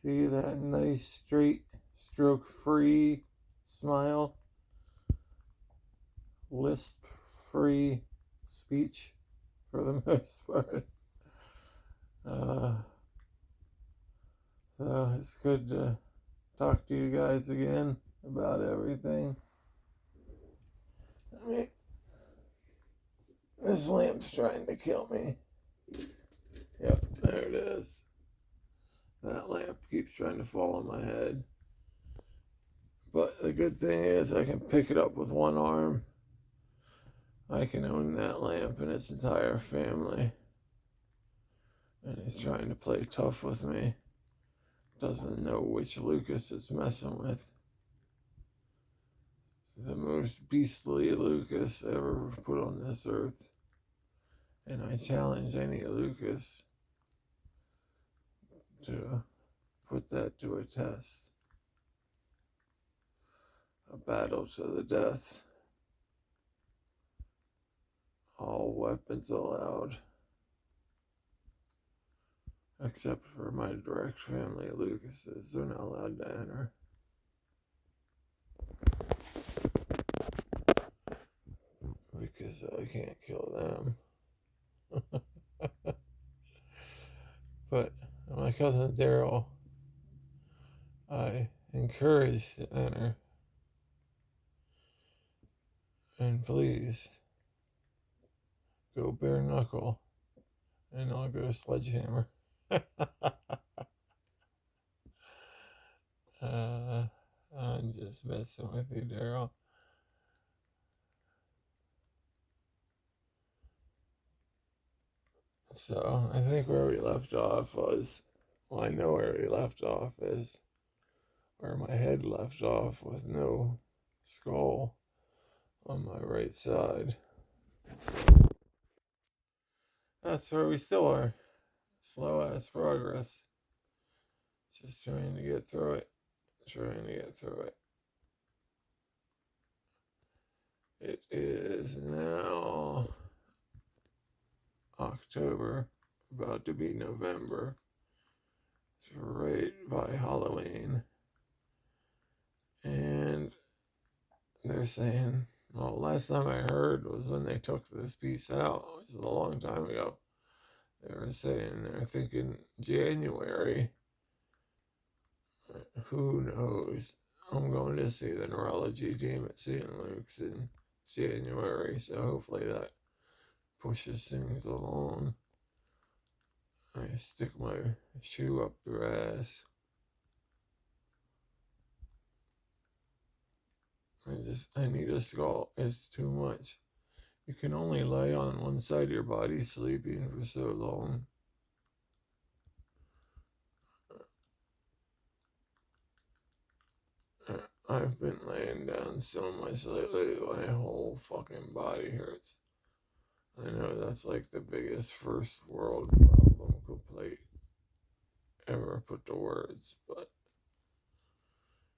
See that nice, straight, stroke-free smile? Lisp-free speech for the most part. So it's good to talk to you guys again about everything. I mean, this lamp's trying to kill me. Yep, there it is. That lamp keeps trying to fall on my head. But the good thing is I can pick it up with one arm. I can own that lamp and its entire family. And he's trying to play tough with me. Doesn't know which Lucas it's messing with. The most beastly Lucas ever put on this earth. And I challenge any Lucas to put that to a test. A battle to the death. All weapons allowed. Except for my direct family, Lucases. They're not allowed to enter. Because I can't kill them. But my cousin Daryl, I encourage to enter. And please, go bare knuckle. And I'll go sledgehammer. I'm just messing with you, Daryl. So I think where we left off was, well, I know where we left off is where my head left off with no skull on my right side. So that's where we still are. Slow ass progress. Just trying to get through it. It is now October, about to be November. It's right by Halloween. And they're saying, well, last time I heard was when they took this piece out, which is a long time ago. They were saying they're thinking January. Who knows? I'm going to see the neurology team at St. Luke's in January, so hopefully that pushes things along. I stick my shoe up their ass. I need a skull. It's too much. You can only lay on one side of your body sleeping for so long. I've been laying down so much lately, my whole fucking body hurts. I know that's like the biggest first world problem complaint ever put to words, but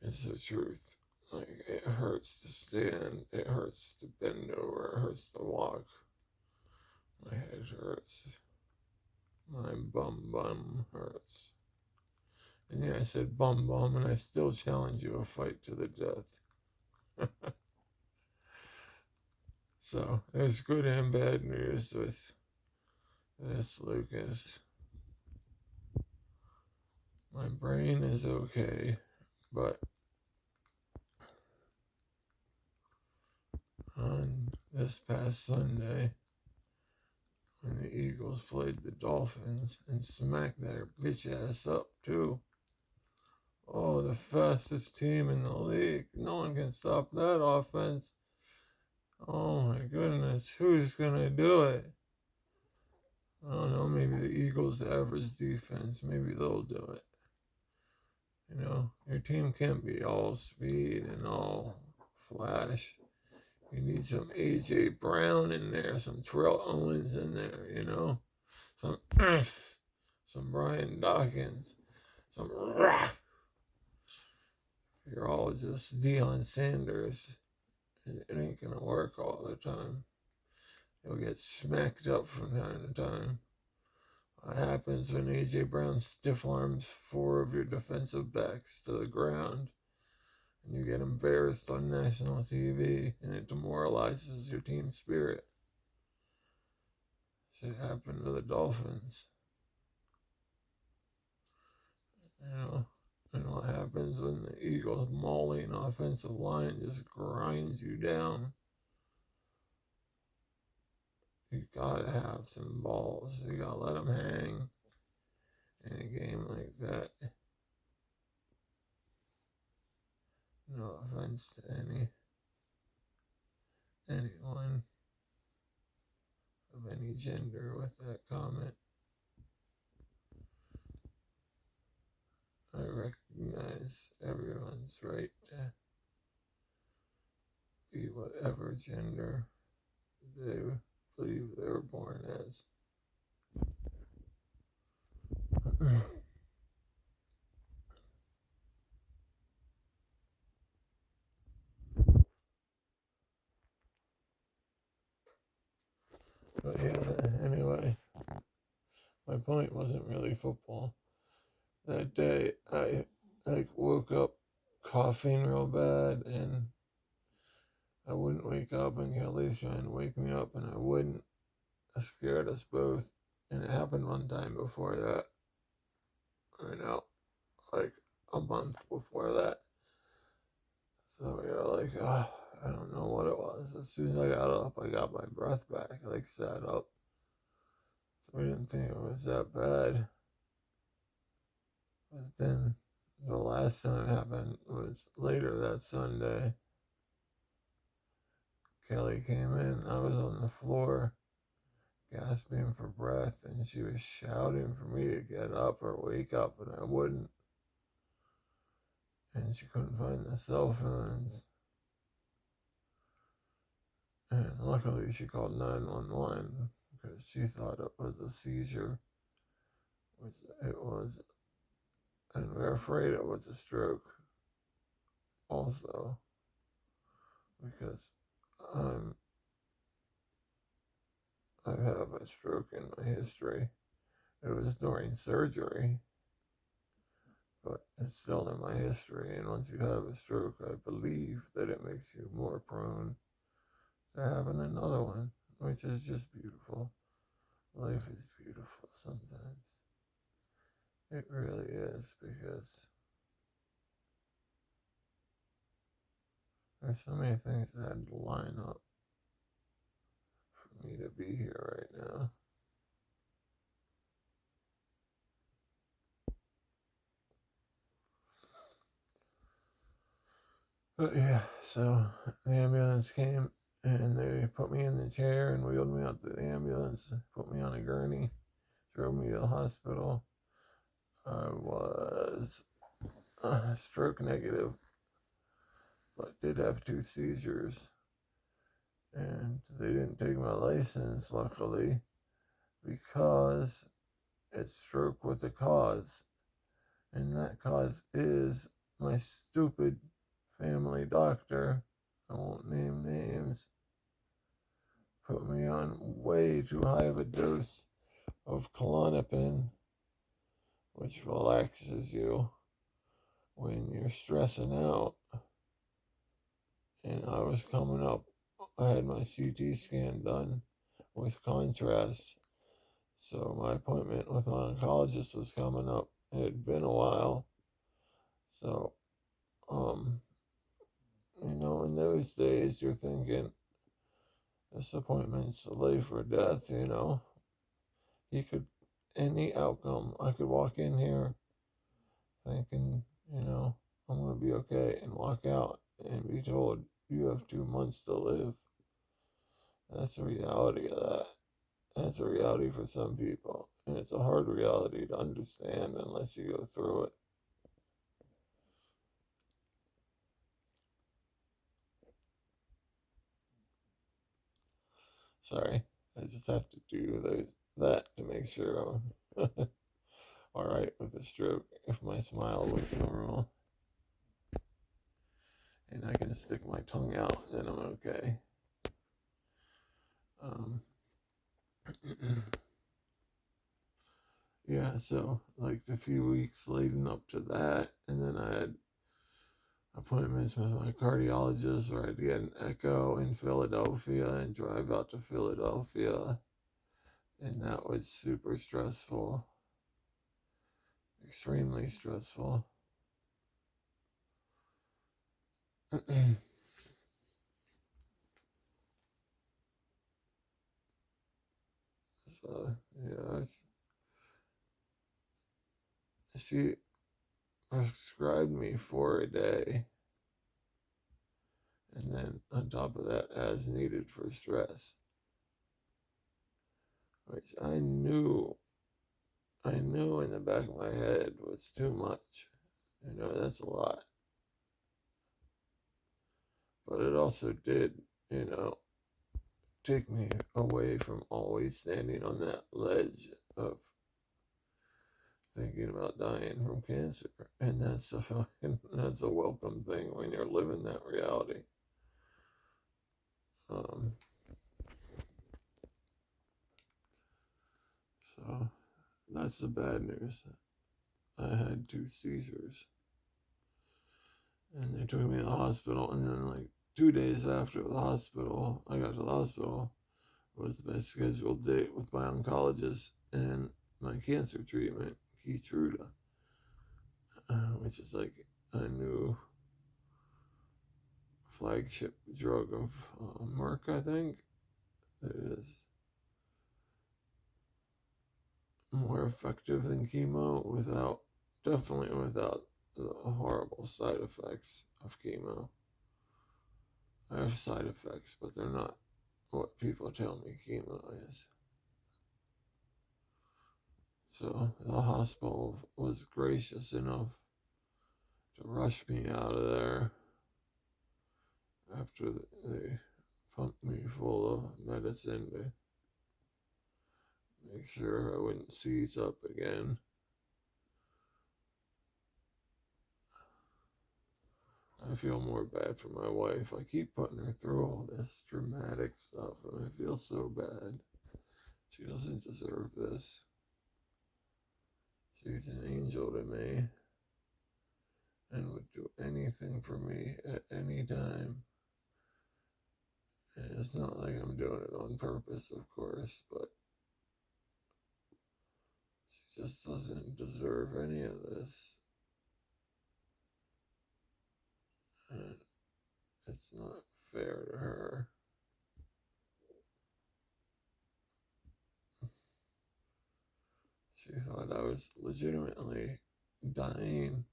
it's the truth. Like, it hurts to stand, it hurts to bend over, it hurts to walk. My head hurts. My bum hurts. And yeah, I said bum, and I still challenge you a fight to the death. So, there's good and bad news with this, Lucas. My brain is okay, but on this past Sunday, when the Eagles played the Dolphins and smacked their bitch ass up too. Oh, the fastest team in the league. No one can stop that offense. Oh my goodness, who's gonna do it? I don't know, maybe the Eagles' average defense, maybe they'll do it. You know, your team can't be all speed and all flash. You need some A.J. Brown in there, some Terrell Owens in there, you know? Some Brian Dawkins, some if you're all just Deion Sanders, it ain't gonna work all the time. You'll get smacked up from time to time. What happens when A.J. Brown stiff arms 4 of your defensive backs to the ground and you get embarrassed on national TV and it demoralizes your team spirit? Shit happened to the Dolphins. You know, and what happens when the Eagles' mauling offensive line just grinds you down? You gotta have some balls. You gotta let them hang in a game like that. No offense to anyone of any gender with that comment. I recognize everyone's right to be whatever gender they believe they were born as. But yeah, anyway, my point wasn't really football. That day, I woke up coughing real bad, and I wouldn't wake up, and Kelly's trying to wake me up, and I wouldn't. I scared us both, and it happened one time before that. Like a month before that. So I don't know what it was. As soon as I got up, I got my breath back. I sat up. So I didn't think it was that bad. But then the last time it happened was later that Sunday. Kelly came in. I was on the floor, gasping for breath, and she was shouting for me to get up or wake up, and I wouldn't. And she couldn't find the cell phones. And luckily she called 911 because she thought it was a seizure, which it was, and we were afraid it was a stroke also, because I've had a stroke in my history. It was during surgery, but it's still in my history, and once you have a stroke, I believe that it makes you more prone to having another one, which is just beautiful. Life is beautiful sometimes. It really is, because there's so many things that had to line up for me to be here right now. But yeah, so the ambulance came and they put me in the chair and wheeled me out to the ambulance, put me on a gurney, drove me to the hospital. I was stroke negative, but did have 2 seizures. And they didn't take my license, luckily, because it's stroke with a cause. And that cause is my stupid family doctor, I won't name names, put me on way too high of a dose of Klonopin, which relaxes you when you're stressing out. And I was coming up, I had my CT scan done with contrast. So my appointment with my oncologist was coming up. It had been a while. So, in those days, you're thinking, this appointment's life or death, any outcome, I could walk in here thinking, I'm going to be okay, and walk out and be told, you have 2 months to live. That's the reality of that. That's a reality for some people, and it's a hard reality to understand unless you go through it. Sorry, I just have to do that to make sure I'm alright with the stroke. If my smile looks normal and I can stick my tongue out, then I'm okay. yeah, so like the few weeks leading up to that, and then I had appointments with my cardiologist where I'd get an echo in Philadelphia and drive out to Philadelphia, and that was super stressful, extremely stressful. So yeah, she prescribed me 4 a day, and then on top of that, as needed for stress, which I knew in the back of my head was too much. That's a lot. But it also did, you know, take me away from always standing on that ledge of thinking about dying from cancer. And that's a welcome thing when you're living that reality. Um, so that's the bad news. I had 2 seizures, and they took me to the hospital, and then like 2 days after I got to the hospital, was my scheduled date with my oncologist and my cancer treatment, Keytruda, which is like a new flagship drug of Merck, I think. It is more effective than chemo definitely without the horrible side effects of chemo. I have side effects, but they're not what people tell me chemo is. So the hospital was gracious enough to rush me out of there after they pumped me full of medicine to make sure I wouldn't seize up again. I feel more bad for my wife. I keep putting her through all this dramatic stuff, and I feel so bad. She doesn't deserve this. She's an angel to me and would do anything for me at any time. And it's not like I'm doing it on purpose, of course, but she just doesn't deserve any of this. And it's not fair to her. She thought I was legitimately dying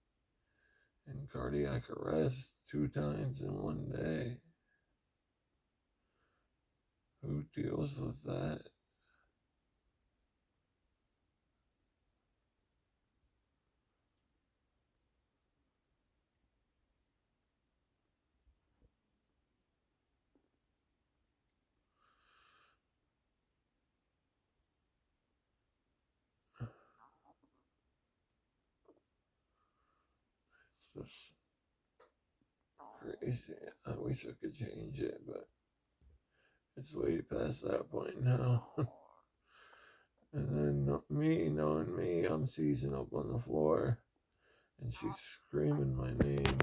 in cardiac arrest 2 times in one day. Who deals with that? It's just crazy. I wish I could change it, but it's way past that point now. And then me, knowing me, I'm seizing up on the floor, and she's screaming my name.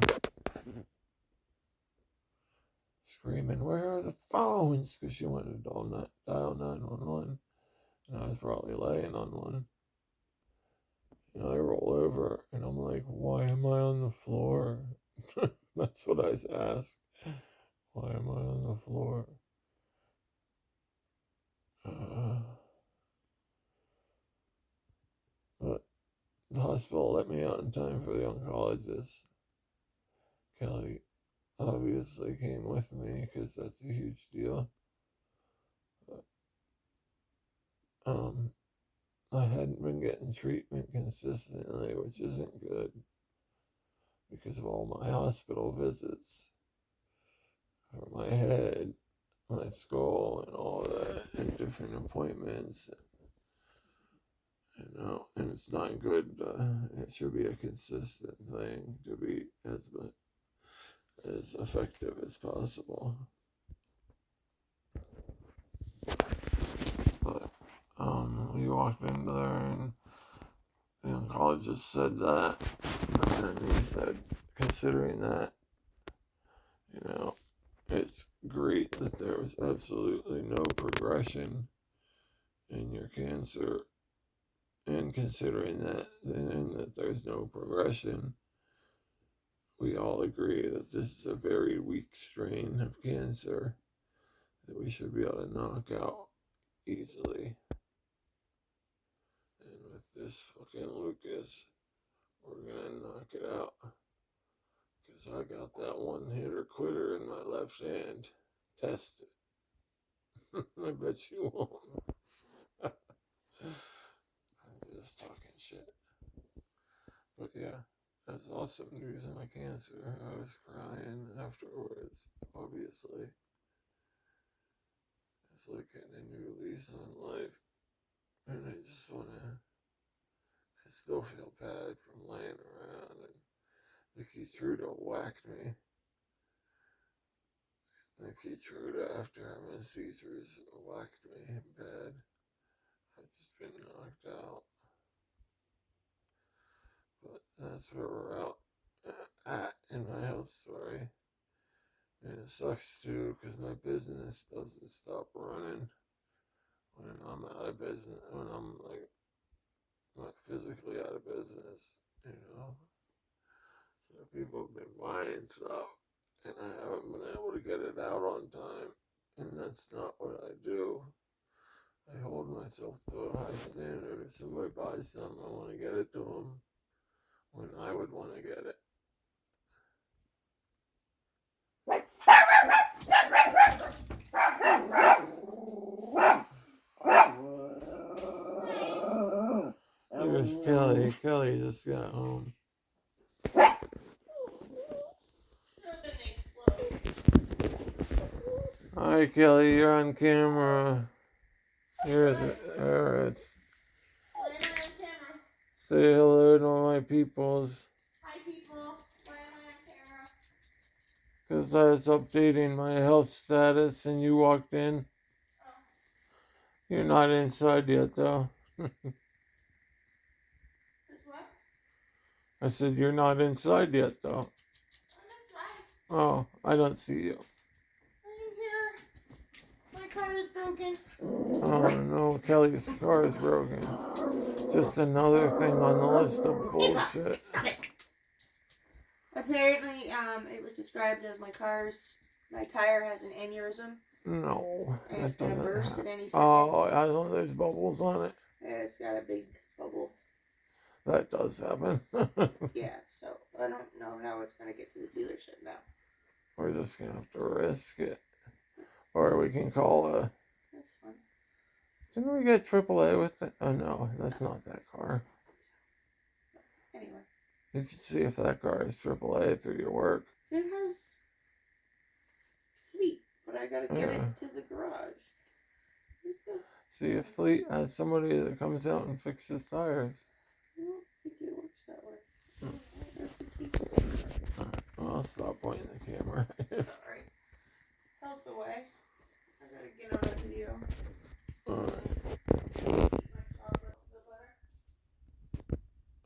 Screaming, "Where are the phones?" Because she wanted to dial 911, and I was probably laying on one. And I roll over, and I'm like, "Why am I on the floor?" That's what I asked. Why am I on the floor? But the hospital let me out in time for the oncologist. Kelly obviously came with me because that's a huge deal. But, I hadn't been getting treatment consistently, which isn't good because of all my hospital visits for my head, my skull, and all that, and different appointments. And it's not good. It should be a consistent thing to be as effective as possible. But we walked in there, and oncologist said that, and he said, considering that, it's great that there was absolutely no progression in your cancer, and considering that, and that there's no progression, we all agree that this is a very weak strain of cancer that we should be able to knock out easily. And with this fucking Lucas, we're gonna knock it out. Because I got that one hitter quitter in my left hand. Test it. I bet you won't. I'm just talking shit. But yeah, that's awesome news on my cancer. I was crying afterwards, obviously. It's like getting a new lease on life. And I still feel bad from laying around, and the Keytruda whacked me. The Keytruda, after having seizures, whacked me bad. I've just been knocked out. But that's where we're at in my health story. And it sucks too, because my business doesn't stop running when I'm out of business, when I'm like not physically out of business, So people have been buying stuff, and I haven't been able to get it out on time, and that's not what I do. I hold myself to a high standard. If somebody buys something, I want to get it to them when I would want to get it. There's Kelly. Kelly just got home. Hi, Kelly. You're on camera. There it's. Say hello to all my peoples. Hi, people. Why am I on camera? Because I was updating my health status and you walked in. Oh. You're not inside yet, though. What? I said, you're not inside yet, though. I'm inside. Oh, I don't see you. I'm here. My car is broken. Oh, no, Kelly's car is broken. Just another thing on the list of bullshit. Stop it. Apparently, it was described as my tire has an aneurysm. No, and it's going to burst at any second. Oh, I know there's bubbles on it. Yeah, it's got a big bubble. That does happen. Yeah, so I don't know how it's going to get to the dealership now. We're just going to have to risk it. Or we can call That's fun. Didn't we get AAA with it? Oh, no, that's not that car. Anyway. You should see if that car is AAA through your work. It has Fleet, but I got to get it to the garage. See if Fleet has somebody that comes out and fixes tires. I don't think it works that way. Well, I'll stop pointing the camera. Sorry. Health away. I gotta get on a video.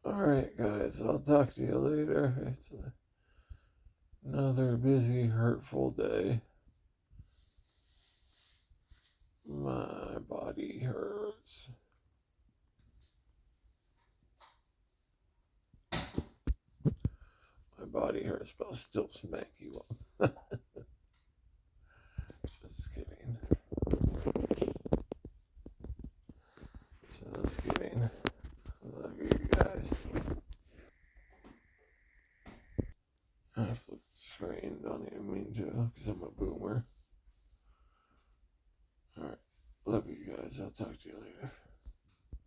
Alright, guys. I'll talk to you later. It's another busy, hurtful day. My body hurts. My body hurts, but I'll still smack you up. Just kidding. Just kidding. I love you guys. I flipped the screen, don't even mean to, because I'm a boomer. Alright, love you guys. I'll talk to you later.